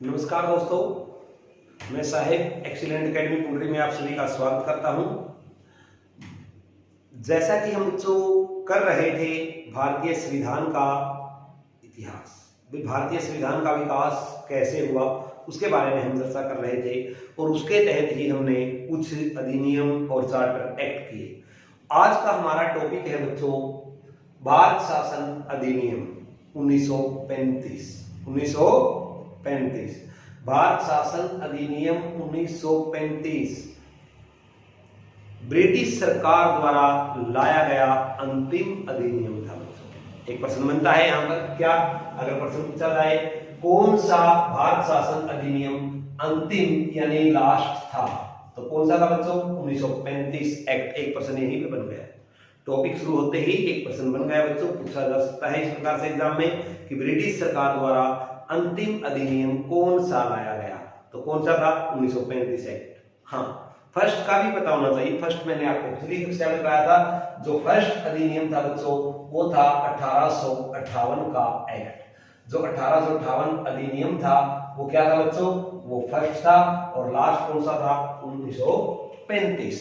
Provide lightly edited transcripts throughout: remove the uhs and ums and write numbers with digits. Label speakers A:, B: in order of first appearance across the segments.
A: नमस्कार दोस्तों, मैं साहिब एक्सीलेंट एकेडमी पुंडरी में आप सभी का स्वागत करता हूं। जैसा कि हम जो कर रहे थे भारतीय संविधान का इतिहास, भारतीय संविधान का विकास कैसे हुआ उसके बारे में हम चर्चा कर रहे थे और उसके तहत ही हमने कुछ अधिनियम और चार्टर एक्ट किए। आज का हमारा टॉपिक है बच्चों भारत शासन अधिनियम 1935। भारत शासन अधिनियम 1935 ब्रिटिश सरकार द्वारा लाया गया अंतिम अधिनियम था बच्चों। एक प्रश्न बनता है यहां पर, क्या अगर प्रश्न पूछा जाए कौन सा भारत शासन अधिनियम अंतिम यानी लास्ट था, तो कौन सा था बच्चों? 1935 एक्ट। एक प्रश्न यहीं पे बन गया। टॉपिक शुरू होते ही एक प्रश्न बन गया बच्चों। पूछा जा सकता है इस प्रकार से एग्जाम में कि ब्रिटिश सरकार द्वारा अंतिम अधिनियम कौन सा लाया गया, तो कौन सा था? 1935 एक्ट। हाँ, फर्स्ट का भी पता होना चाहिए। फर्स्ट मैंने आपको पिछली कक्षा में बताया था, जो फर्स्ट अधिनियम था बच्चों वो था 1858 का एक्ट। जो 1858 अधिनियम था वो क्या था बच्चों? वो फर्स्ट था। और लास्ट कौन सा था? 1935।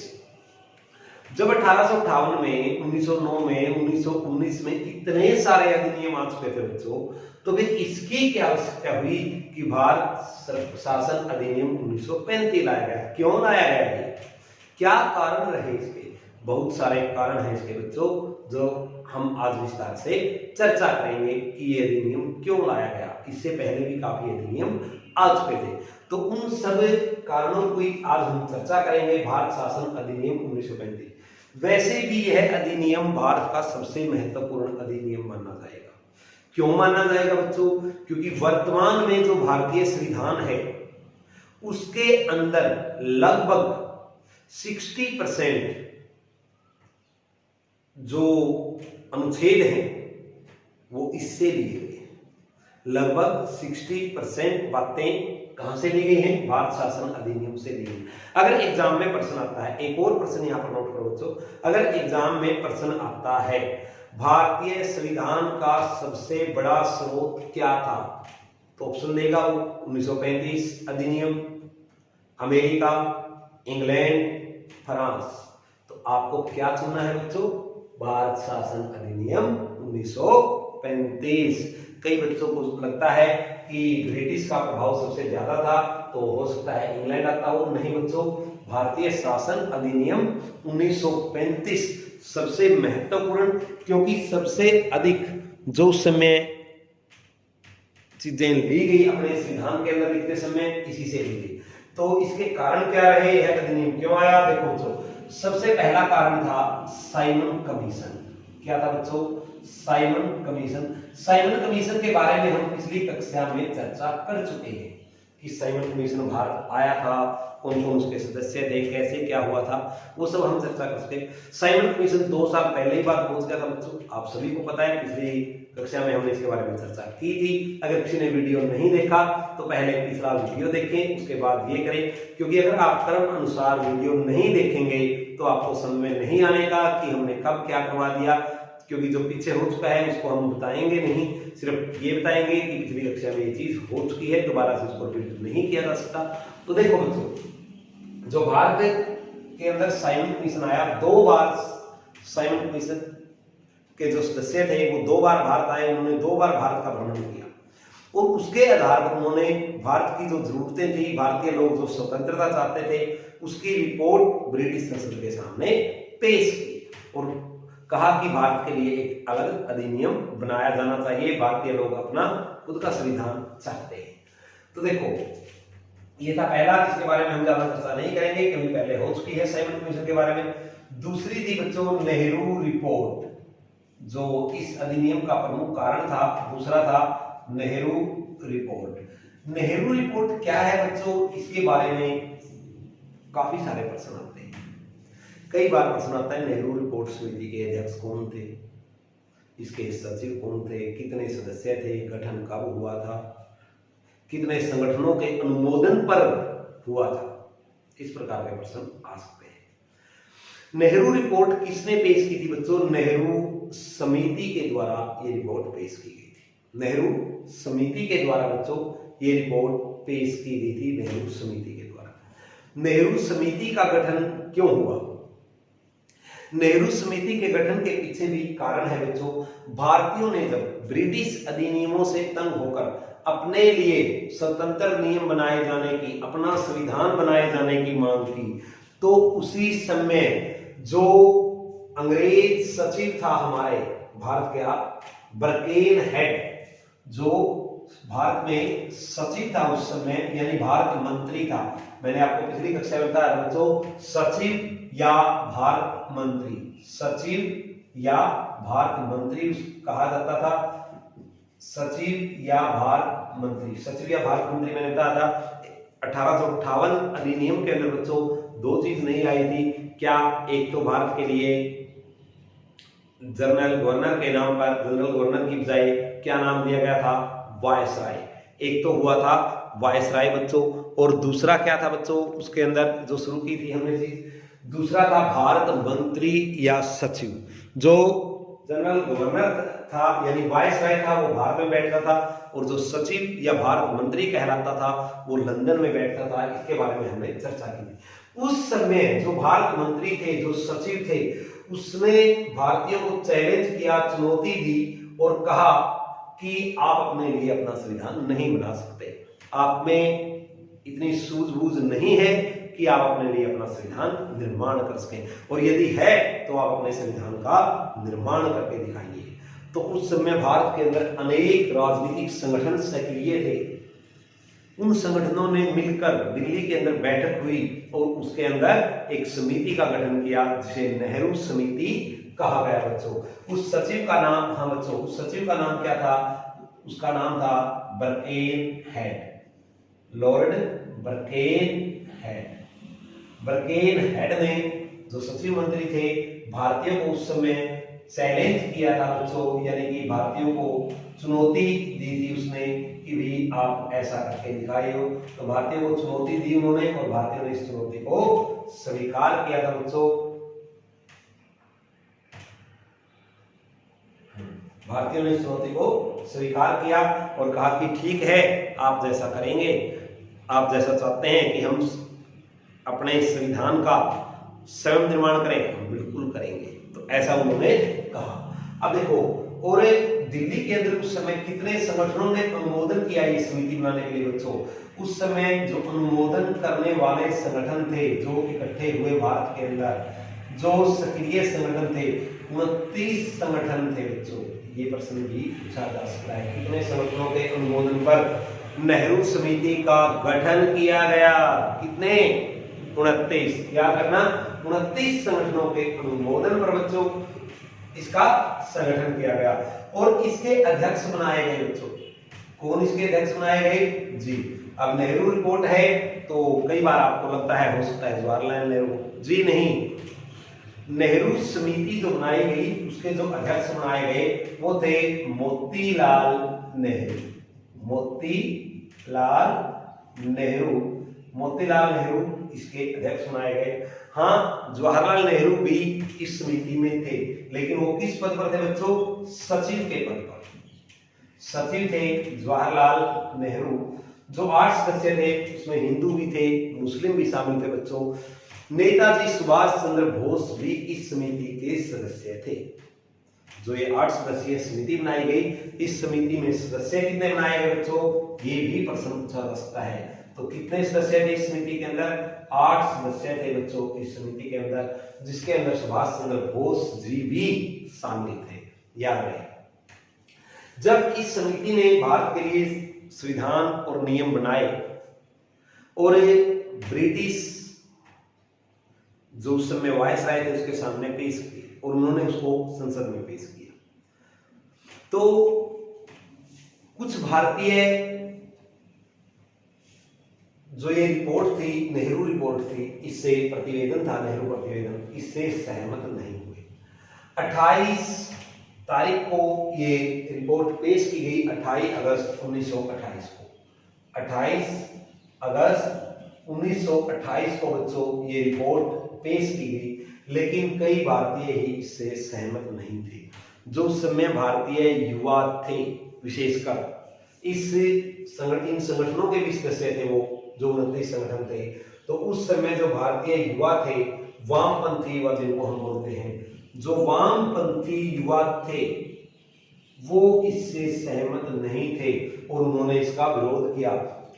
A: जब 1858 में, 1909 में, 1919 में इतने सारे अधिनियम आ चुके थे बच्चों, तो फिर इसकी क्या आवश्यकता हुई कि भारत शासन अधिनियम 1935 लाया गया? क्यों लाया गया है? क्या कारण रहे इसके? बहुत सारे कारण हैं इसके बच्चों, जो हम आज विस्तार से चर्चा करेंगे कि ये अधिनियम क्यों लाया गया। इससे पहले भी काफी अधिनियम आ चुके थे, तो उन सब कारणों की आज हम चर्चा करेंगे। भारत शासन अधिनियम 1935। वैसे भी यह अधिनियम भारत का सबसे महत्वपूर्ण अधिनियम माना जाएगा। क्यों माना जाएगा बच्चों? क्योंकि वर्तमान में जो भारतीय संविधान है उसके अंदर लगभग 60% जो अनुच्छेद हैं वो इससे लिए गए। लगभग 60% बातें कहां से ली गई हैं? भारत शासन अधिनियम से ली गई। अगर एग्जाम में प्रश्न आता है, एक और प्रश्न यहां पर नोट करो बच्चों, अगर एग्जाम में प्रश्न आता है भारतीय संविधान का सबसे बड़ा स्रोत क्या था, तो ऑप्शन देगा वो 1935 अधिनियम, अमेरिका, इंग्लैंड, फ्रांस। तो आपको क्या चुनना है बच्चों? भारत शासन अधिनियम 1935। कई बच्चों को लगता है कि ब्रिटिश का प्रभाव सबसे ज्यादा था, तो हो सकता है इंग्लैंड आता हो। नहीं बच्चों, भारतीय शासन अधिनियम 1935 सबसे महत्वपूर्ण, क्योंकि सबसे अधिक जो समय चीजें ली गई अपने संविधान के अंदर लिखते समय इसी से ली गई। तो इसके कारण क्या रहे? यह अधिनियम क्यों आया? देखो बच्चों, सबसे पहला कारण था साइमन कमीशन। क्या था बच्चों? Simon commission. साइमन कमीशन के बारे में हम पिछली कक्षा में चर्चा कर चुके हैं कि साइमन कमीशन भारत आया था, कौन कौन उसके सदस्य थे, कैसे क्या हुआ था, वो सब हम चर्चा कर चुके। साइमन कमीशन 2 साल पहले ही बात पहुंच गया था बच्चों, आप सभी को पता है। पिछली कक्षा में हमने इसके बारे में चर्चा की थी। अगर किसी ने वीडियो नहीं देखा तो पहले पिछला वीडियो देखें, उसके बाद ये करें, क्योंकि अगर आप क्रम अनुसार वीडियो नहीं देखेंगे तो आपको समझ में नहीं आने का कि हमने कब क्या करवा दिया, क्योंकि जो पीछे हो चुका है उसको हम बताएंगे नहीं, सिर्फ ये बताएंगे कि पिछली कक्षा में ये चीज हो चुकी है, दोबारा से उसको रिपीट नहीं किया जा सकता। तो देखो बच्चों, जो भारत के अंदर साइमन कमीशन आया, 2 बार साइमन कमीशन के जो सदस्य थे वो 2 बार भारत आए, उन्होंने 2 बार भारत का भ्रमण किया और उसके आधार पर उन्होंने भारत की जो जरूरतें थी, भारतीय लोग जो स्वतंत्रता चाहते थे, उसकी रिपोर्ट ब्रिटिश संसद के सामने पेश की और कहा कि भारत के लिए एक अलग अधिनियम बनाया जाना चाहिए, भारतीय लोग अपना खुद का संविधान चाहते हैं। तो देखो, ये था पहला, जिसके बारे में हम ज्यादा चर्चा नहीं करेंगे क्योंकि पहले हो चुकी है साइमन कमीशन के बारे में। दूसरी थी बच्चों नेहरू रिपोर्ट, जो इस अधिनियम का प्रमुख कारण था। दूसरा था नेहरू रिपोर्ट। नेहरू रिपोर्ट क्या है बच्चों? इसके बारे में काफी सारे प्रश्न आते हैं। कई बार प्रश्न आता है नेहरू रिपोर्ट समिति के अध्यक्ष कौन थे, इसके सचिव कौन थे, कितने सदस्य थे, गठन कब हुआ था, कितने संगठनों के अनुमोदन पर हुआ था। इस प्रकार के प्रश्न आ सकते हैं। नेहरू रिपोर्ट किसने पेश की थी बच्चों? नेहरू समिति के द्वारा ये रिपोर्ट पेश की गई थी। नेहरू समिति के द्वारा बच्चों ये रिपोर्ट पेश की गई थी नेहरू समिति के द्वारा। नेहरू समिति का गठन क्यों हुआ? नेहरू समिति के गठन के पीछे भी कारण है बच्चों, भारतीयों ने जब ब्रिटिश अधिनियमों से तंग होकर अपने लिए स्वतंत्र नियम बनाए जाने की, अपना संविधान बनाए जाने की मांग की, तो उसी समय जो अंग्रेज सचिव था हमारे भारत का, बर्केन हेड, जो भारत में सचिव था उस समय, यानी भारत मंत्री था। मैंने आपको पिछली कक्षा में बताया बच्चों, सचिव या भारत मंत्री, सचिव या भारत मंत्री कहा जाता था। सचिव या भारत मंत्री, सचिव या भारत मंत्री मैंने बताया था। 1858 अधिनियम के अंदर बच्चों दो चीज नहीं आई थी क्या? एक तो भारत के लिए जनरल गवर्नर के नाम पर, जनरल गवर्नर की बजाय क्या नाम दिया गया था? वायसराय। एक तो हुआ था वायसराय बच्चों, और दूसरा क्या था बच्चों उसके अंदर जो शुरू की थी हमने चीज, दूसरा था भारत मंत्री या सचिव। जो जनरल गवर्नर था यानी वायसराय था वो भारत में बैठता था, और जो सचिव या भारत मंत्री कहलाता था वो लंदन में बैठता था। इसके बारे में हमने चर्चा की थी। उस समय जो भारत मंत्री थे, जो सचिव थे, उसने भारतीयों को चैलेंज किया, चुनौती दी और कहा कि आप अपने लिए अपना संविधान नहीं बना सकते, आप में इतनी सूझबूझ नहीं है कि आप अपने लिए अपना संविधान निर्माण कर सकें, और यदि है तो आप अपने संविधान का निर्माण करके दिखाइए। तो उस समय भारत के अंदर अनेक राजनीतिक संगठन सक्रिय थे। उन संगठनों ने मिलकर दिल्ली के अंदर बैठक हुई और उसके अंदर एक समिति का गठन किया जिसे नेहरू समिति कहा गया बच्चों। उस सचिव का नाम, हाँ बच्चों, उस सचिव का नाम क्या था? उसका नाम था बर्केन हेड, लॉर्ड बर्केन हेड। बर्केन हेड ने, जो सचिव मंत्री थे, भारतीयों को उस समय चैलेंज किया था बच्चों, यानी कि भारतीयों को चुनौती दी थी उसने कि भी आप ऐसा करके दिखाए हो। तो भारतीयों को चुनौती दी उन्होंने, और भारतीयों ने इस चुनौती को स्वीकार किया था बच्चों। भारतीयों ने इस चुनौती को स्वीकार किया और कहा कि ठीक है, आप जैसा करेंगे, आप जैसा चाहते हैं कि हम अपने संविधान का स्वयं निर्माण करें, हम बिल्कुल करेंगे। तो ऐसा उन्होंने कहा। अब देखो, और दिल्ली के अंदर उस समय कितने संगठनों ने अनुमोदन किया ये समिति बनाने के लिए बच्चों? उस समय जो अनुमोदन करने वाले संगठन थे, जो इकट्ठे हुए भारत के अंदर, जो सक्रिय संगठन थे, 29 संगठन थे बच्चों। ये प्रश्न भी पूछा जा सकता है, कितने संगठनों के अनुमोदन पर नेहरू समिति का गठन किया गया? कितने? 29। क्या करना? 29 संगठनों के अनुमोदन पर बच्चों इसका संगठन किया गया, और इसके अध्यक्ष बनाए गए बच्चों। कौन इसके अध्यक्ष बनाए गए? जी, अब नेहरू रिपोर्ट है तो कई बार आपको लगता है हो सकता है जवाहरलाल नेहरू, जी नहीं। नेहरू समिति जो बनाई गई उसके जो अध्यक्ष बनाए गए वो थे मोतीलाल नेहरू। मोतीलाल नेहरू, मोतीलाल नेहरू इसके अध्यक्ष बनाए गए। हाँ, जवाहरलाल नेहरू भी इस समिति में थे, लेकिन वो किस पद पर थे बच्चों? सचिव के पद पर सचिव थे जवाहरलाल नेहरू। जो 8 सदस्य थे उसमें हिंदू भी थे, मुस्लिम भी शामिल थे बच्चों। नेताजी सुभाष चंद्र बोस भी इस समिति के सदस्य थे। जो ये 8 सदस्यीय समिति बनाई गई, इस समिति में सदस्य कितने बनाए गए बच्चों? ये भी प्रश्न पूछा जा सकता है। तो कितने सदस्य थे इस समिति के अंदर? 8 सदस्य थे बच्चों इस समिति के अंदर, जिसके अंदर सुभाष चंद्र बोस जी भी शामिल थे। याद रहे, जब इस समिति ने भारत के लिए संविधान और नियम बनाए और ब्रिटिश जो उस समय वायसराय थे उसके सामने पेश किए और उन्होंने उसको संसद में पेश किया, तो कुछ भारतीय जो ये रिपोर्ट थी, नेहरू रिपोर्ट थी, इससे प्रतिवेदन था, नेहरू प्रतिवेदन, इससे सहमत नहीं हुए। 28 तारीख को ये रिपोर्ट पेश की गई, 28 अगस्त 1928 को। 28 अगस्त 1928 को बच्चों ये रिपोर्ट पेश की गई, लेकिन कई भारतीय ही इससे सहमत नहीं थे। जो उस समय भारतीय युवा थे, विशेषकर इस इन संगठनों के भी सदस्य थे वो, जो 29 संगठन थे। तो उस समय जो भारतीय युवा थे, वामपंथी युवा जिनको हम बोलते हैं, जो वामपंथी युवा थे वो इससे सहमत नहीं थे और उन्होंने इसका विरोध किया।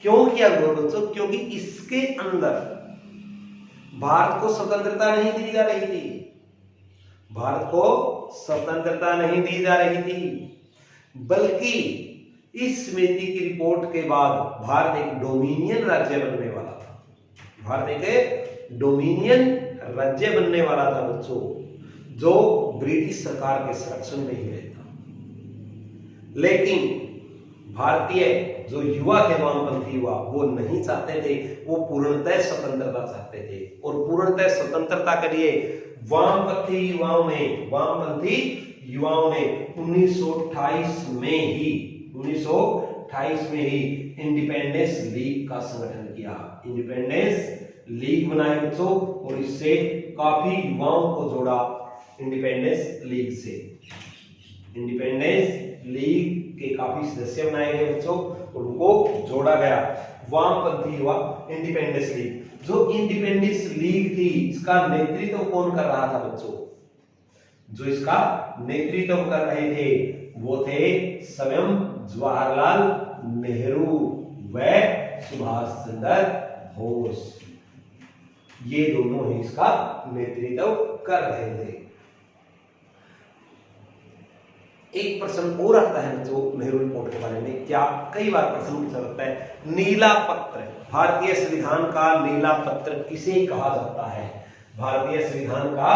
A: क्यों किया विरोध बच्चों? क्योंकि इसके अंदर भारत को स्वतंत्रता नहीं दी जा रही थी, भारत को स्वतंत्रता नहीं दी जा रही थी, बल्कि इस समिति की रिपोर्ट के बाद भारत एक डोमिनियन राज्य बनने वाला था। भारत एक डोमिनियन राज्य बनने वाला था बच्चों, जो ब्रिटिश सरकार के संरक्षण में ही रहता। लेकिन भारतीय जो युवा थे, वामपंथी युवा, वो नहीं चाहते थे, वो पूर्णतः स्वतंत्रता चाहते थे। और पूर्णतः स्वतंत्रता के लिए वामपंथी युवाओं ने 1928 में ही इंडिपेंडेंस लीग का संगठन किया, इंडिपेंडेंस लीग बनाए बच्चों, और इससे काफी युवाओं को जोड़ा इंडिपेंडेंस लीग से। इंडिपेंडेंस लीग के काफी सदस्य बनाए गए बच्चों, उनको जोड़ा गया वामपंथी युवा इंडिपेंडेंस लीग। जो इंडिपेंडेंस लीग थी, इसका नेतृत्व कौन कर रहा था बच्चों? जो इसका नेतृत्व कर रहे थे वो थे स्वयं जवाहरलाल नेहरू व सुभाष चंद्र बोस। ये दोनों ही इसका नेतृत्व कर रहे थे। एक प्रश्न और आता है जो नेहरू रिपोर्ट के बारे में, क्या कई बार प्रश्न पूछा जाता है, नीला पत्र, भारतीय संविधान का नीला पत्र किसे कहा जाता है? भारतीय संविधान का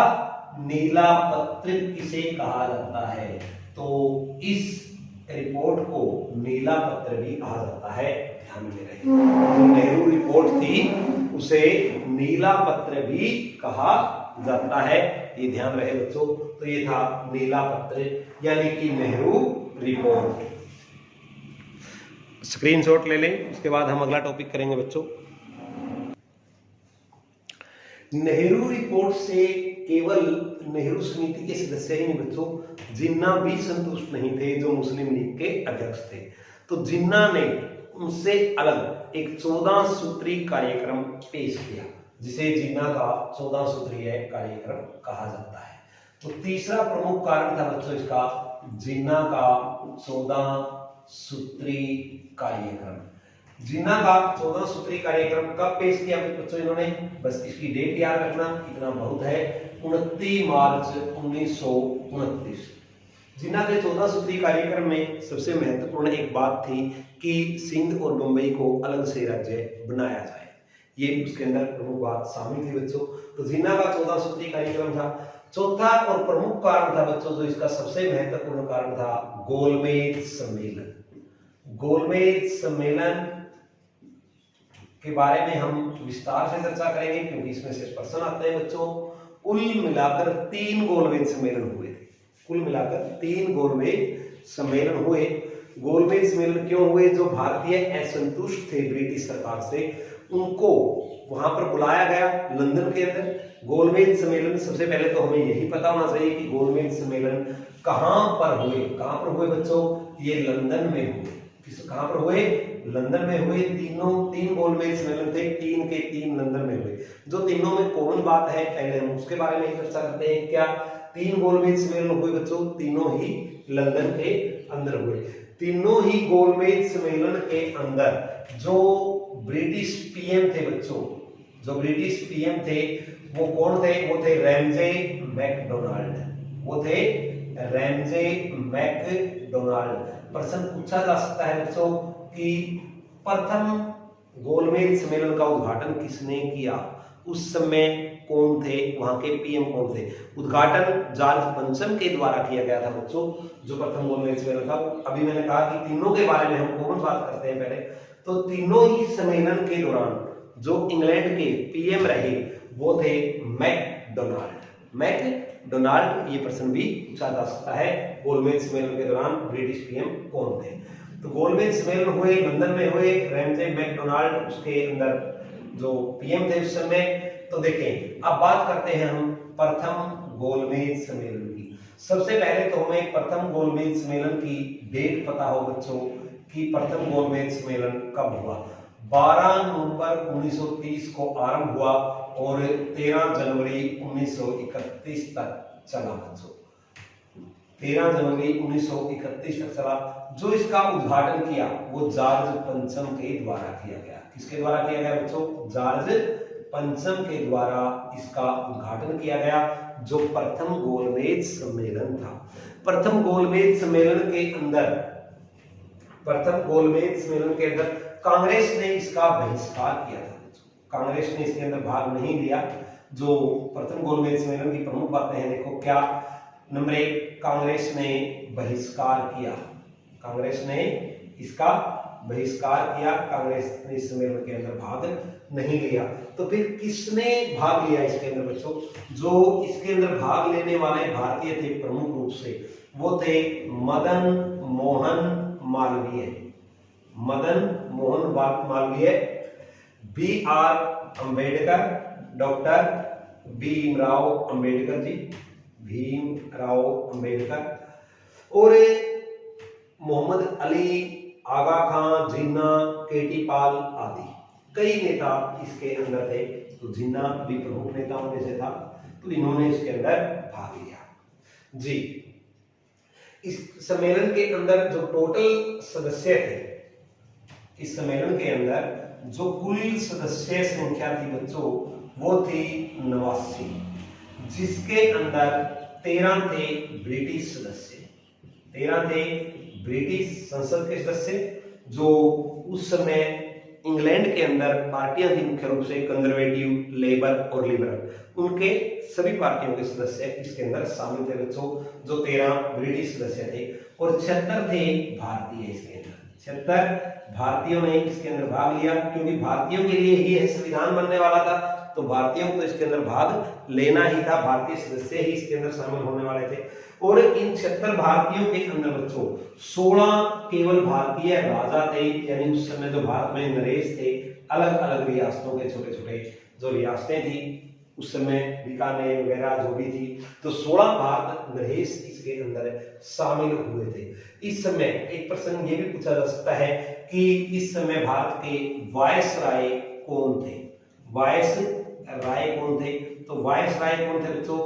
A: नीला पत्र किसे कहा जाता है? तो इस रिपोर्ट को नीला पत्र भी कहा जाता है, ध्यान में रहे। जो नेहरू रिपोर्ट थी उसे नीला पत्र भी कहा जाता है, ये ध्यान रहे बच्चों। तो ये था नीला पत्र यानी कि नेहरू रिपोर्ट। स्क्रीनशॉट ले लें, उसके बाद हम अगला टॉपिक करेंगे बच्चों। नेहरू रिपोर्ट से केवल नेहरू समिति के सदस्य ही नहीं बच्चों, जिन्ना भी संतुष्ट नहीं थे, जो मुस्लिम लीग के अध्यक्ष थे। तो जिन्ना ने उनसे अलग एक 14 सूत्री कार्यक्रम पेश किया, जिसे जिन्ना का 14 सूत्रीय कार्यक्रम कहा जाता है। तो तीसरा प्रमुख कारण था बच्चों इसका, जिन्ना का 14 सूत्री कार्यक्रम। जिन्ना का 14 सूत्री कार्यक्रम कब पेश किया बच्चों इन्होंने? बस इसकी डेट याद रखना, इतना बहुत है, 29 मार्च 1929। जिन्ना के 14 सूत्री कार्यक्रम में सबसे महत्वपूर्ण एक बात थी कि सिंध और मुंबई को अलग से राज्य बनाया जाए, ये उसके अंदर प्रमुख बात शामिल थी बच्चों। तो जिन्ना का 14 सूत्री कार्यक्रम था। चौथा और प्रमुख कारण था बच्चों, जो इसका सबसे महत्वपूर्ण कारण था, गोलमेज सम्मेलन। गोलमेज सम्मेलन के बारे में हम विस्तार से चर्चा करेंगे, क्योंकि इसमें से प्रश्न आते हैं बच्चों। कुल मिलाकर 3 गोलमेज सम्मेलन हुए थे, कुल मिलाकर 3 गोलमेज सम्मेलन हुए। गोलमेज सम्मेलन क्यों हुए? जो भारतीय असंतुष्ट थे ब्रिटिश सरकार से, उनको वहां पर बुलाया गया लंदन के अंदर। गोलमेज सम्मेलन, सबसे पहले तो हमें यही पता होना चाहिए कि गोलमेज सम्मेलन कहां पर हुए। कहां पर हुए बच्चों? ये लंदन में हुए। कहां पर हुए? लंदन में हुए। 3 गोलमेज सम्मेलन थे, 3 के 3 लंदन में हुए। जो तीनों में कॉमन बात है, पहले हम उसके बारे में ही चर्चा करते हैं। क्या 3 गोलमेज सम्मेलन हुए बच्चों? तीनों ही लंदन के अंदर हुए। तीनों ही गोलमेज सम्मेलन के अंदर जो ब्रिटिश पीएम थे बच्चों, जो ब्रिटिश पीएम थे वो कौन थे? वो थे रैमजे मैकडोनाल्ड। वो थे रैमजे मैकडोनाल्ड। प्रश्न पूछा जा सकता है बच्चों कि प्रथम गोलमेज सम्मेलन का उद्घाटन किसने किया? उस समय कौन थे, वहां के पीएम कौन थे? उद्घाटन जॉर्ज पंचम के द्वारा किया गया था बच्चों, जो प्रथम गोलमेज सम्मेलन था। अभी मैंने कहा कि तीनों के बारे में हम कौन बात करते हैं पहले। तो तीनों ही सम्मेलन के दौरान जो इंग्लैंड के पीएम रहे वो थे मैकडोनाल्ड। मैकडोनाल्ड, ये प्रश्न भी पूछा जा सकता है, गोलमेज सम्मेलन के दौरान ब्रिटिश पीएम कौन थे? तो गोलमेज सम्मेलन हुए, लंदन में हुए, रैमजे मैकडोनाल्ड उसके अंदर जो पीएम थे उस समय। तो देखें, अब बात करते हैं हम प्रथम गोलमेज सम्मेलन की। सबसे पहले तो हमें प्रथम गोलमेज सम्मेलन की डेट पता हो बच्चों कि प्रथम गोलमेज सम्मेलन कब हुआ। 12 नवंबर 1930 को आरंभ हुआ और 13 जनवरी 1931 तक चला बच्चों। 13 जनवरी 1931 तक चला। जो इसका उद्घाटन किया वो जॉर्ज पंचम के द्वारा किया गया। किसके द्वारा किया गया बच्चों? जॉर्ज पंचम के द्वारा इसका उद्घाटन किया गया, जो प्रथम गोलमेज सम्मेलन था। प्रथम गोलमेज सम्मेलन के अंदर कांग्रेस ने इसका बहिष्कार किया था। कांग्रेस ने इसके अंदर भाग नहीं लिया। जो प्रथम गोलमेज सम्मेलन की प्रमुख बातें हैं देखो क्या। नंबर 1, कांग्रेस ने बहिष्कार किया। कांग्रेस ने इसका बहिष्कार किया। कांग्रेस ने इस सम्मेलन के अंदर भाग नहीं लिया। तो फिर किसने भाग लिया इसके अंदर बच्चों? जो इसके अंदर भाग लेने वाले भारतीय थे प्रमुख रूप से, वो थे मदन मोहन मालवीय, B.R. अम्बेडकर, डॉक्टर भीमराव अम्बेडकर जी, भीमराव अम्बेडकर और मोहम्मद अली, आगा खां, जिन्ना, केटी पाल आदि कई नेता इसके अंदर थे। तो जिन्ना भी प्रमुख नेताओं में से था, तो इन्होंने इसके अंदर भाग लिया जी। इस सम्मेलन के अंदर जो टोटल सदस्य थे, इस सम्मेलन के अंदर जो कुल सदस्य संख्या थी बच्चों, वो थी 89, जिसके अंदर 13 थे ब्रिटिश सदस्य, 13 थे ब्रिटिश संसद के सदस्य। जो उस समय इंग्लैंड के अंदर पार्टियां थी मुख्य रूप से कंजर्वेटिव, लेबर और लिबरल, उनके सभी पार्टियों के सदस्य इसके अंदर शामिल थे बच्चों। जो 13 ब्रिटिश सदस्य थे और 76 थे भारतीय। इसके अंदर 76 भारतीयों ने इसके अंदर भाग लिया, क्योंकि भारतीयों के लिए ही यह संविधान बनने वाला था, तो भारतीयों को इसके अंदर भाग लेना ही था। भारतीय सदस्य ही इसके अंदर शामिल होने वाले थे। और इन 76 भारतीयों के अंदर बच्चों 16 केवल भारतीय राजा थे, यानी उस समय जो भारत में नरेश थे, अलग अलग रियासतों के छोटे छोटे जो रियासतें थी उस समय, बीकानेर वगैरह जो भी थी, तो 16 भारत नरेश इसके अंदर शामिल हुए थे। इस समय एक प्रश्न ये भी पूछा जा सकता है कि इस समय भारत के वायसराय कौन थे? वायसराय कौन थे? तो वायसराय कौन थे बच्चों?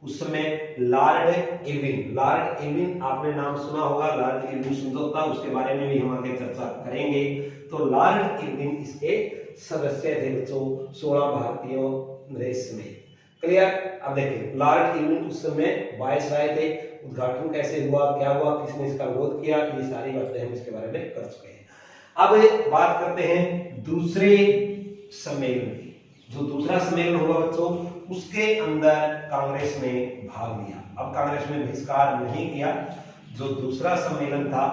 A: उस समय लॉर्ड इरविन आपने नाम सुना होगा, लॉर्ड इरविन समझौता, उसके बारे में भी हम आगे चर्चा करेंगे। तो लॉर्ड इरविन इसके सदस्य थे बच्चों, 16 भारतीयों नरेश में। क्लियर? अब देखिए लॉर्ड इरविन उस समय वायसराय थे। उद्घाटन कैसे हुआ, क्या हुआ, किसने इसका विरोध किया, ये सारी बातें हम इसके बारे में कर चुके हैं। अब बात करते हैं दूसरे सम्मेलन की। जो दूसरा सम्मेलन हुआ बच्चों, उसके अंदर कांग्रेस ने भाग लिया। अब कांग्रेस ने बहिष्कार नहीं किया। जो दूसरा सम्मेलन था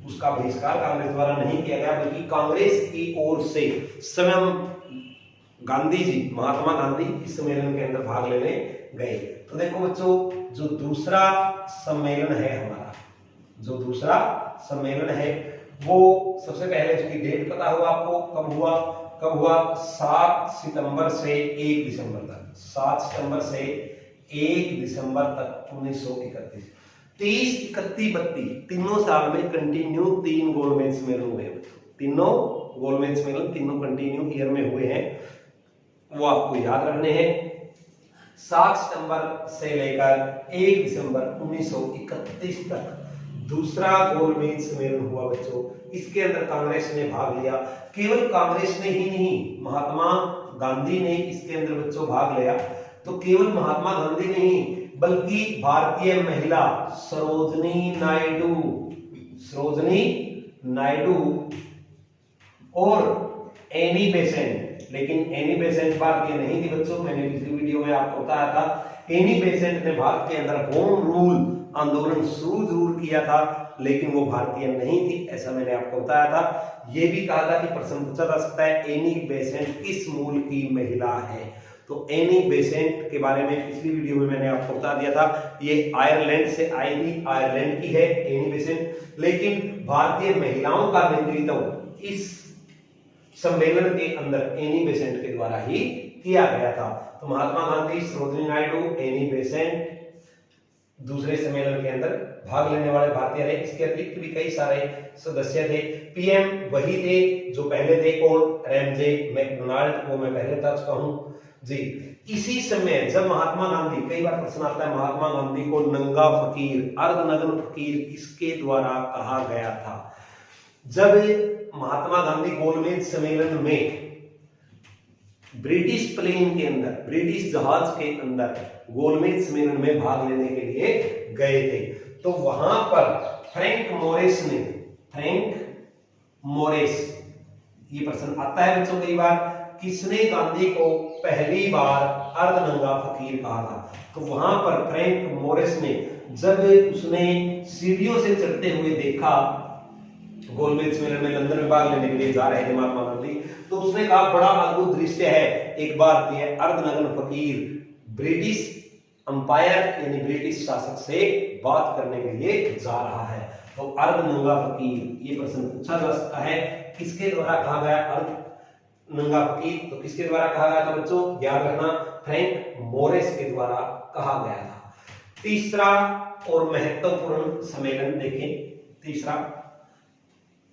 A: उसका बहिष्कार कांग्रेस द्वारा नहीं किया गया, बल्कि कांग्रेस की ओर से स्वयं गांधी जी, महात्मा गांधी इस सम्मेलन के अंदर भाग लेने गए। तो देखो बच्चों, जो दूसरा सम्मेलन है हमारा, जो दूसरा सम्मेलन है वो सबसे पहले इसकी डेट पता होगा आपको, कब हुआ 7 सितंबर से 1 दिसंबर तक, 7 सितंबर से 1 दिसंबर तक 1931। 30, 31, 32 तीनों साल में कंटिन्यू 3 गोलमेज सम्मेलन हुए। तीनों गोलमेज सम्मेलन तीनों कंटिन्यू ईयर में हुए हैं, वो आपको याद रखने हैं। 7 सितंबर से लेकर 1 दिसंबर 1931 तक दूसरा गोलमेज सम्मेलन हुआ बच्चों। इसके अंदर कांग्रेस ने भाग लिया। केवल कांग्रेस ने ही नहीं, महात्मा गांधी ने इसके अंदर बच्चों भाग लिया। तो केवल महात्मा गांधी नहीं, बल्कि भारतीय महिला सरोजनी नायडू और एनी बेसेंट, लेकिन एनी बेसेंट भारतीय नहीं थी बच्चों। मैंने पिछली वीडियो में आपको बताया था, एनी बेसेंट ने भारत के अंदर होम रूल आंदोलन शुरू जरूर किया था, लेकिन वो भारतीय नहीं थी, ऐसा मैंने आपको बताया था। ये भी कहा था कि प्रश्न पूछा जा सकता है एनी बेसेंट किस मूल की महिला है। तो एनी बेसेंट के बारे में पिछली वीडियो में मैंने आपको बता दिया था, ये आयरलैंड से आई थी, आयरलैंड की है एनी बेसेंट। लेकिन भारतीय महिलाओं का नेतृत्व इस सम्मेलन के अंदर एनी बेसेंट के द्वारा ही किया गया था। तो महात्मा गांधी, सरोजिनी नायडू, एनी बेसेंट दूसरे सम्मेलन के अंदर भाग लेने वाले भारतीय रहे। इसके अतिरिक्त भी कई सारे सदस्य थे। पीएम वही थे जो पहले थे, कौन? रैमजे मैकडोनाल्ड, वो मैं पहले बता चुका हूं जी। इसी समय जब महात्मा गांधी, कई बार प्रश्न आता है महात्मा गांधी को नंगा फकीर, अर्धनग्न फकीर किसके द्वारा कहा गया था? जब महात्मा गांधी गोलमेज सम्मेलन में ब्रिटिश प्लेन के अंदर, ब्रिटिश जहाज के अंदर गोलमेज सम्मेलन में भाग लेने के लिए गए थे, तो वहां पर फ्रैंक मोरिस, ये प्रश्न आता है बच्चों कई बार, किसने गांधी को पहली बार अर्धनंगा फकीर कहा था? तो वहां पर फ्रैंक मोरिस ने, जब उसने सीढ़ियों से चढ़ते हुए देखा, गोलमेज सम्मेलन में लंदन में भाग लेने के लिए जा रहे थे महात्मा गांधी, तो उसने कहा बड़ा अद्भुत दृश्य है, एक भारतीय अर्धनग्न फकीर ब्रिटिश अंपायर यानी ब्रिटिश शासक से बात करने के लिए जा रहा है। तो अर्धनंगा फकीर, ये प्रश्न पूछा जा सकता है, किसके द्वारा कहा गया अर्धनंगा फकीर? तो किसके द्वारा कहा गया था बच्चों? याद रखना, फ्रैंक मोरिस के द्वारा कहा गया था। तीसरा और महत्वपूर्ण सम्मेलन देखें, तीसरा,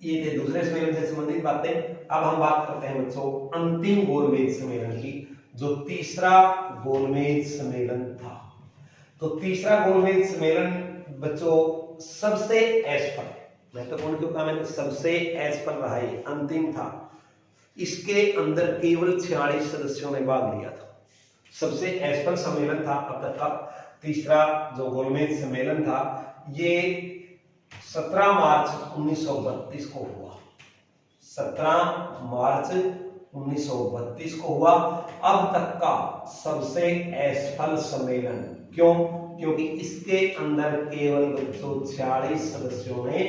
A: ये थे दूसरे सम्मेलन से संबंधित बातें। अब हम बात करते हैं बच्चों अंतिम गोलमेज सम्मेलन की, जो तीसरा गोलमेज सम्मेलन था। तो तीसरा गोलमेज सम्मेलन बच्चों सबसे असफल, महत्वपूर्ण क्यों कहा मैंने? सबसे असफल रहा, ये अंतिम था। इसके अंदर केवल 46 सदस्यों ने भाग लिया था। सबसे असफल सम्मेलन था अब तक का तीसरा जो गोलमेज सम्मेलन था, ये 17 मार्च 1932 को हुआ। 17 मार्च 1932 को हुआ, अब तक का सबसे असफल सम्मेलन। क्यों? क्योंकि इसके अंदर केवल 46 सदस्यों ने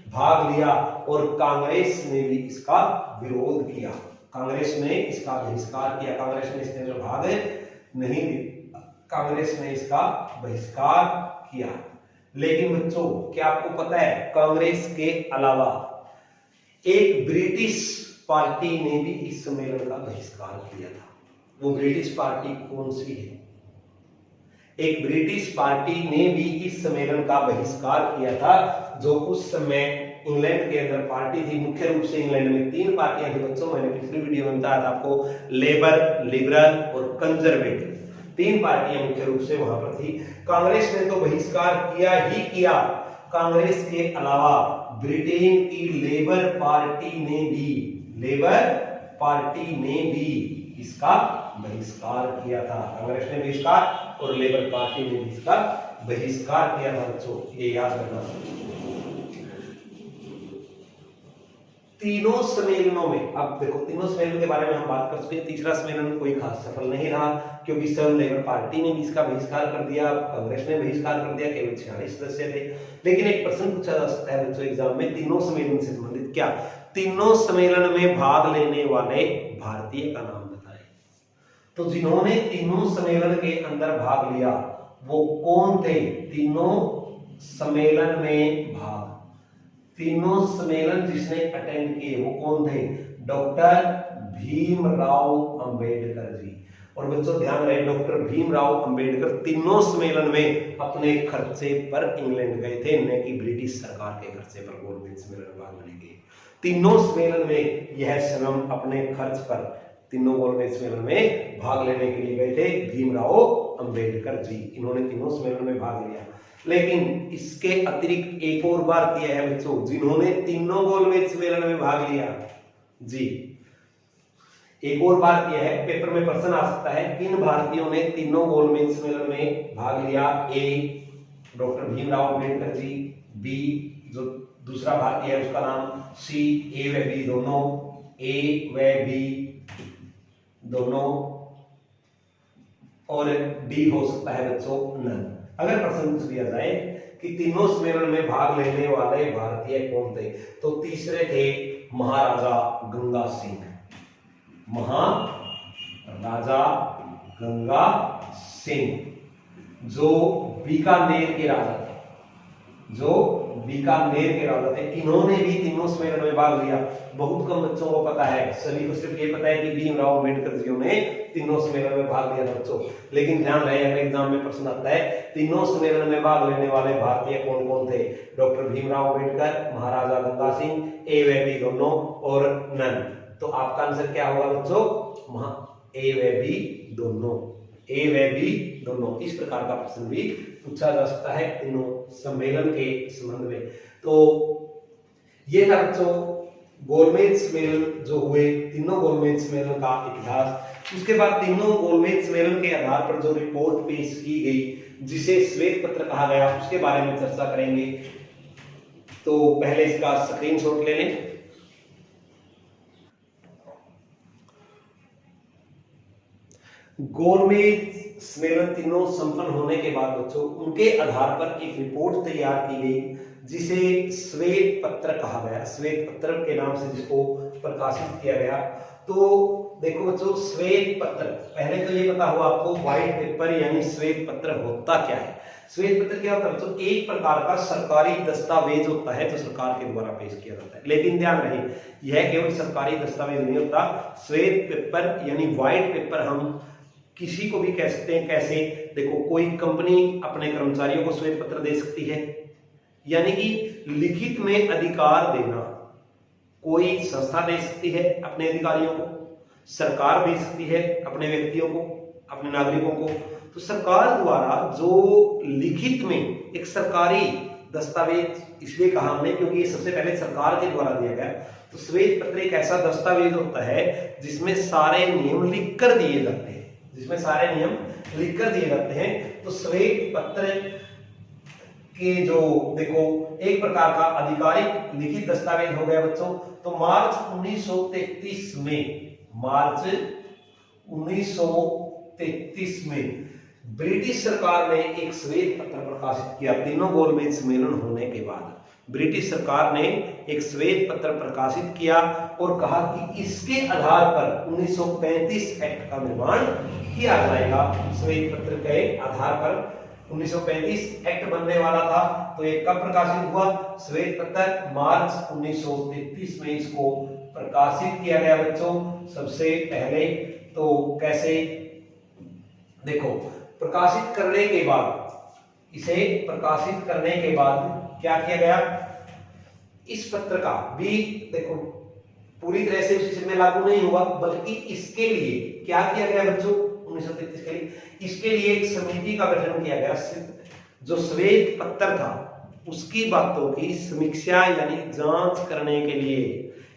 A: भाग लिया और कांग्रेस ने भी इसका विरोध किया, कांग्रेस ने इसका बहिष्कार किया। कांग्रेस ने इसके अंदर भाग नहीं लिया, कांग्रेस ने इसका बहिष्कार किया। लेकिन बच्चों क्या आपको पता है, कांग्रेस के अलावा एक ब्रिटिश पार्टी ने भी इस सम्मेलन का बहिष्कार किया था। वो ब्रिटिश पार्टी कौन सी है? एक ब्रिटिश पार्टी ने भी इस सम्मेलन का बहिष्कार किया था, जो उस समय इंग्लैंड के अंदर पार्टी थी। मुख्य रूप से इंग्लैंड में 3 पार्टियां थी बच्चों, मैंने पिछली वीडियो में बताया था आपको, लेबर, लिबरल और कंजर्वेटिव, 3 पार्टियां मुख्य रूप से वहां पर थी। कांग्रेस ने तो बहिष्कार किया ही किया, कांग्रेस के अलावा ब्रिटेन की लेबर पार्टी ने भी इसका बहिष्कार किया था। कांग्रेस ने बहिष्कार और लेबर पार्टी ने भी इसका बहिष्कार किया था बच्चों, ये याद रखना। तीनों सम्मेलनों में, अब देखो तीनों सम्मेलन के बारे में हम बात कर चुके हैं। तीसरा सम्मेलन कोई खास सफल नहीं रहा, क्योंकि सब लेबर पार्टी ने भी इसका बहिष्कार कर दिया, कांग्रेस ने बहिष्कार कर दिया, केवल 46 सदस्य थे। लेकिन एक प्रश्न पूछा जा सकता है बच्चों एग्जाम में, तीनों सम्मेलन से संबंधित, क्या तीनों सम्मेलन में भाग लेने वाले भारतीय का नाम बताएं। तो जिन्होंने तीनों सम्मेलन के अंदर भाग लिया वो कौन थे? तीनों सम्मेलन में भाग, तीनों सम्मेलन जिसने अटेंड किए वो कौन थे? डॉक्टर भीमराव अंबेडकर जी। और बच्चों ध्यान रहे, डॉक्टर भीमराव अंबेडकर तीनों सम्मेलन में अपने खर्चे पर इंग्लैंड गए थे, न कि ब्रिटिश सरकार के खर्चे पर गोलमेज सम्मेलन में भाग लेने के। तीनों सम्मेलन में यह श्रम अपने खर्च पर तीनों गोलमेज सम्मेलन में भाग लेने के लिए गए थे भीमराव अंबेडकर जी। इन्होंने तीनों सम्मेलन में भाग लिया। लेकिन इसके अतिरिक्त एक और भारतीय है बच्चों जिन्होंने तीनों गोलमेज सम्मेलन में भाग लिया जी, एक और भारतीय है। पेपर में प्रश्न आ सकता है, किन भारतीयों ने तीनों गोलमेज सम्मेलन में भाग लिया? ए डॉक्टर भीमराव अंबेडकर जी, बी जो दूसरा भारतीय है उसका नाम, सी ए व बी दोनों, ए व बी दोनों, और डी हो सकता है बच्चों नन। अगर प्रश्न पूछ दिया जाए कि तीनों सम्मेलन में भाग लेने वाले भारतीय कौन थे, तो तीसरे थे महाराजा गंगा सिंह। महाराजा गंगा सिंह जो बीकानेर के राजा थे, जो बीकानेर के राजा थे। इन्होंने भी तीनों सम्मेलन में भाग लिया। बहुत कम बच्चों को पता है, सभी को सिर्फ ये पता है कि भीमराव अम्बेडकर जी ने तीनों सम्मेलन में भाग लिया था बच्चों। लेकिन ध्यान रहे, अगर एग्जाम में प्रश्न आता है तीनों सम्मेलन में भाग लेने वाले भारतीय कौन कौन थे, डॉक्टर भीमराव अम्बेडकर, महाराजा गंगा सिंह, ए व बी दोनों और नन। तो आपका आंसर क्या होगा बच्चों? ए व बी दोनों, ए व बी दोनों। इस प्रकार का प्रश्न भी पूछा जा सकता है तीनों सम्मेलन के संबंध में। तो ये था बच्चों गोलमेज सम्मेलन जो हुए, तीनों गोलमेज सम्मेलन का इतिहास। उसके बाद तीनों गोलमेज सम्मेलन के आधार पर जो रिपोर्ट पेश की गई जिसे श्वेत पत्र कहा गया, उसके बारे में चर्चा करेंगे। तो पहले इसका स्क्रीनशॉट ले लें। गोलमेज सम्मेलन तीनों संपन्न होने के बाद बच्चों उनके आधार पर एक रिपोर्ट तैयार की गई जिसे श्वेत पत्र कहा गया, श्वेत पत्र के नाम से जिसको प्रकाशित किया गया। तो देखो बच्चों, श्वेत पत्र, पहले तो ये पता हुआ आपको व्हाइट पेपर यानी श्वेत पत्र होता क्या है। श्वेत पत्र क्या होता है बच्चों? एक प्रकार का सरकारी दस्तावेज होता है जो सरकार के द्वारा पेश किया जाता है। लेकिन ध्यान रहे, यह केवल सरकारी दस्तावेज नहीं होता। श्वेत पेपर यानी व्हाइट पेपर हम किसी को भी कह सकते हैं। कैसे? देखो, कोई कंपनी अपने कर्मचारियों को श्वेत पत्र दे सकती है, यानी कि लिखित में अधिकार देना। कोई संस्था दे सकती है अपने अधिकारियों को, सरकार दे सकती है अपने व्यक्तियों को, अपने नागरिकों को। तो सरकार द्वारा जो लिखित में एक सरकारी दस्तावेज इसलिए कहा हमने क्योंकि ये सबसे पहले सरकार के द्वारा दिया गया। तो श्वेत पत्र एक ऐसा दस्तावेज होता है जिसमें सारे नियम लिख कर दिए जाते हैं, जिसमें सारे नियम लिख कर दिए जाते हैं। तो श्वेत पत्र के जो देखो एक प्रकार का आधिकारिक लिखित दस्तावेज हो गया बच्चों। तो मार्च 1933 में, मार्च 1933 में ब्रिटिश सरकार ने एक श्वेत पत्र प्रकाशित किया। तीनों गोलमेज सम्मेलन होने के बाद ब्रिटिश सरकार ने एक श्वेत पत्र प्रकाशित किया और कहा कि इसके आधार पर 1935 एक्ट का निर्माण किया जाएगा। श्वेत पत्र के आधार पर 1935 एक्ट बनने वाला था। तो ये कब प्रकाशित हुआ? श्वेत पत्र मार्च 1933 में इसको प्रकाशित किया गया बच्चों सबसे पहले। तो कैसे? देखो, प्रकाशित करने के बाद, इसे प्रकाशित करने के बाद क्या किया गया? इस पत्र का भी देखो पूरी तरह से उसी में लागू नहीं हुआ, बल्कि इसके लिए क्या किया गया बच्चों? 1933 के लिए इसके लिए एक समिति का गठन किया गया। जो श्वेत पत्र था उसकी बातों की समीक्षा यानी जांच करने के लिए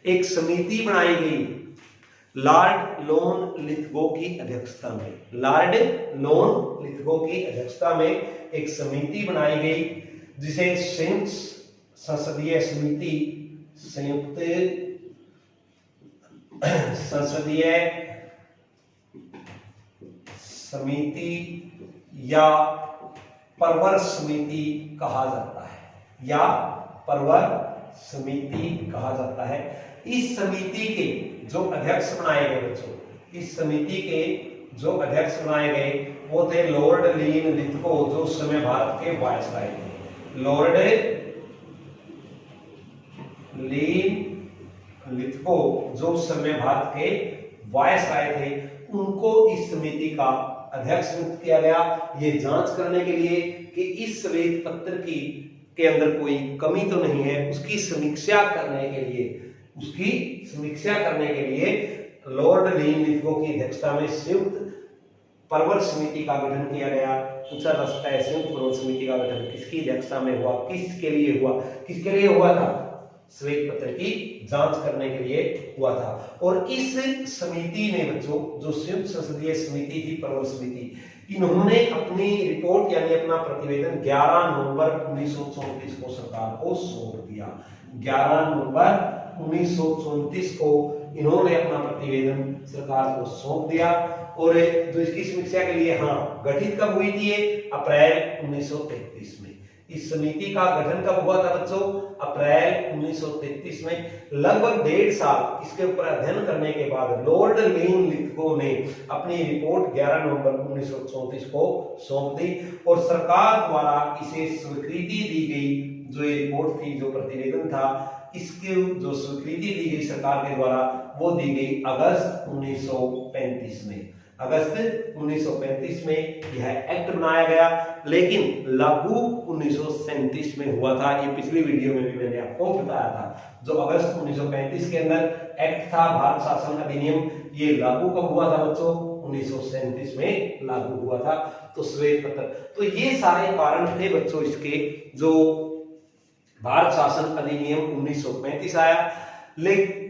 A: एक समिति बनाई गई लॉर्ड लॉन लिथगो की अध्यक्षता में। लॉर्ड लॉन लिथगो की अध्यक्षता में एक समिति बनाई गई जिसे संयुक्त संसदीय समिति, संयुक्त संसदीय समिति या परवर समिति कहा जाता है, या परवर समिति कहा जाता है। इस समिति के जो अध्यक्ष बनाए गए बच्चों, इस समिति के जो अध्यक्ष बनाए गए वो थे लॉर्ड लीन लिथगो, जो उस समय भारत के वायसराय थे। लॉर्ड लीन लिथगो जो उस समय भारत के वायसराय थे, उनको इस समिति का अध्यक्ष नियुक्त किया गया, ये जांच करने के लिए कि इस श्वेत पत्र की के अंदर कोई कमी तो नहीं है। उसकी समीक्षा करने के लिए, उसकी समीक्षा करने के लिए लॉर्ड लीन लिथगो की अध्यक्षता में संयुक्त परवर समिति का गठन किया गया। पूछा जा सकता है संयुक्त परवर समिति का गठन किसकी अध्यक्षता में हुआ, किसके लिए हुआ? किसके लिए हुआ था? श्वेत पत्र की जांच करने के लिए हुआ था। और इस समिति ने बच्चों, जो संयुक्त संसदीय समिति थी, परवर समिति, इन्होंने अपनी रिपोर्ट यानी अपना प्रतिवेदन 11 नवंबर 1934 को सरकार को सौंप दिया। 11 नवंबर 1934 को इन्होंने अपना प्रतिवेदन सरकार को सौंप दिया। और जो इसकी समीक्षा के लिए गठित कब हुई थी? अप्रैल 1933 में। इस समिति का गठन कब हुआ था बच्चों? अप्रैल 1933 में। लगभग 1.5 साल इसके ऊपर अध्ययन करने के बाद लॉर्ड लीन लिथगो ने अपनी रिपोर्ट 11 नवंबर 1934 को सौंप दी और सरकार द्वारा इसे स्वीकृति दी गई जो ये रिपोर्ट थी, जो प्रतिवेदन था, इसकी जो स्वीकृति दी गई सरकार के द्वारा वो दी गई अगस्त 1935 में। अगस्त 1935 में यह एक्ट बनाया गया, लेकिन लागू 1937 में हुआ था। ये पिछली वीडियो में भी मैंने आपको बताया था। जो अगस्त 1935 के अंदर एक्ट था, भारत शासन अधिनियम, ये लागू कब हुआ था बच्चों? 1937 में लागू हुआ था। तो श्वेत पत्र, तो ये सारे कारण थे बच्चों इसके, जो भारत शासन अधिनियम 1935 आया। लेकिन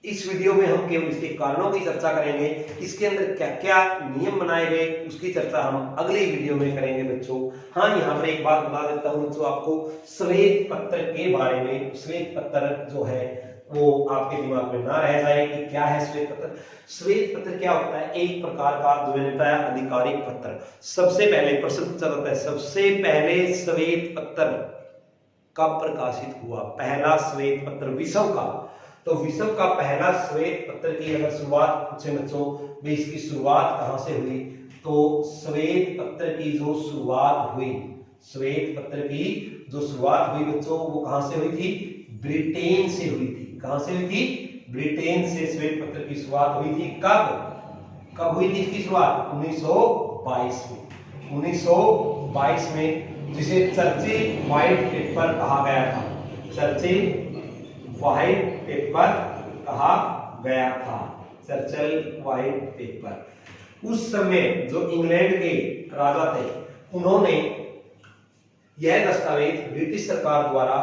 A: इस वीडियो में हम केवल इसके कारणों की चर्चा करेंगे, इसके अंदर क्या क्या नियम बनाए गए उसकी चर्चा हम अगली वीडियो में करेंगे बच्चों। हाँ, यहाँ पे एक बात बता देता हूँ बच्चों आपको श्वेत पत्र के बारे में। श्वेत पत्र जो है वो आपके दिमाग में ना रह जाए कि क्या है श्वेत पत्र। श्वेत पत्र क्या होता है? एक प्रकार का, जो मैंने बताया, आधिकारिक पत्र। सबसे पहले प्रश्न पूछा जाता है, सबसे पहले श्वेत पत्र कब प्रकाशित हुआ? पहला श्वेत पत्र विश्व का, तो विश्व का पहला श्वेत पत्र की अगर शुरुआत पूछे बच्चों, भाई इसकी शुरुआत कहां से हुई? तो श्वेत पत्र की जो शुरुआत हुई, श्वेत पत्र की जो शुरुआत हुई बच्चों, वो कहां से हुई थी? ब्रिटेन से हुई थी। कहां से हुई थी? ब्रिटेन से श्वेत पत्र की शुरुआत हुई थी। कब हुई थी इसकी शुरुआत? 1922 में। 1922 में, जिसे चर्चिल व्हाइट पेपर कहा गया था। चर्चिल व्हाइट पेपर कहा गया था। Churchill white paper. उस समय जो इंग्लैंड के राजा थे, उन्होंने यह दस्तावेज ब्रिटिश सरकार द्वारा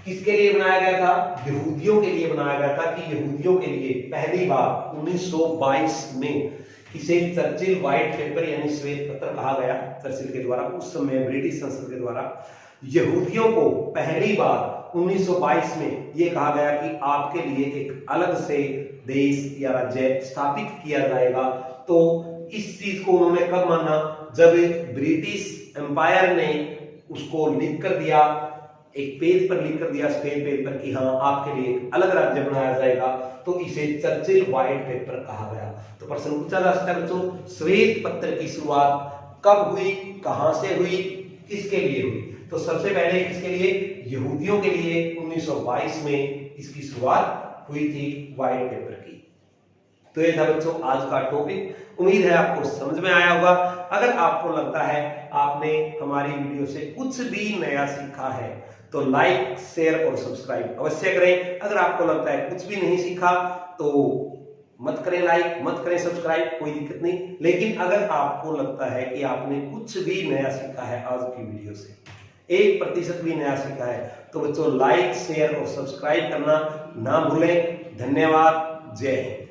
A: किसके लिए बनाया गया था? यहूदियों के लिए बनाया गया था, कि यहूदियों के लिए पहली बार 1922 में इसे चर्चिल व्हाइट पेपर यानी श्वेत पत्र कहा गया चर्चिल के द्वारा। उस समय ब्रिटिश संसद के द्वारा यहूदियों को पहली बार 1922 में यह कहा गया कि आपके लिए एक अलग से देश या राज्य स्थापित किया जाएगा। तो इस चीज को उन्होंने कब माना? जब ब्रिटिश एम्पायर ने उसको लिख कर दिया, एक पेज पर लिख कर दिया, स्पेन पेज पर, कि हाँ आपके लिए एक अलग राज्य बनाया जाएगा, तो इसे चर्चिल व्हाइट पेपर कहा गया। तो प्रश्न पूछा जा सकता है बच्चों, श्वेत पत्र की शुरुआत कब हुई, कहां से हुई, किसके लिए हुई? तो सबसे पहले किसके लिए? यहूदियों के लिए 1922 में इसकी शुरुआत हुई थी व्हाइट पेपर की। तो ये था बच्चों आज का टॉपिक। उम्मीद है आपको समझ में आया होगा। अगर आपको लगता है आपने हमारी वीडियो से कुछ भी नया सीखा है, तो लाइक, शेयर और सब्सक्राइब अवश्य करें। अगर आपको लगता है कुछ भी नहीं सीखा, तो मत करें लाइक, मत करें सब्सक्राइब, कोई दिक्कत नहीं। लेकिन अगर आपको लगता है कि आपने कुछ भी नया सीखा है आज की वीडियो से, 1% भी नया सीखा है, तो बच्चों लाइक, शेयर और सब्सक्राइब करना ना भूलें। धन्यवाद। जय हिंद।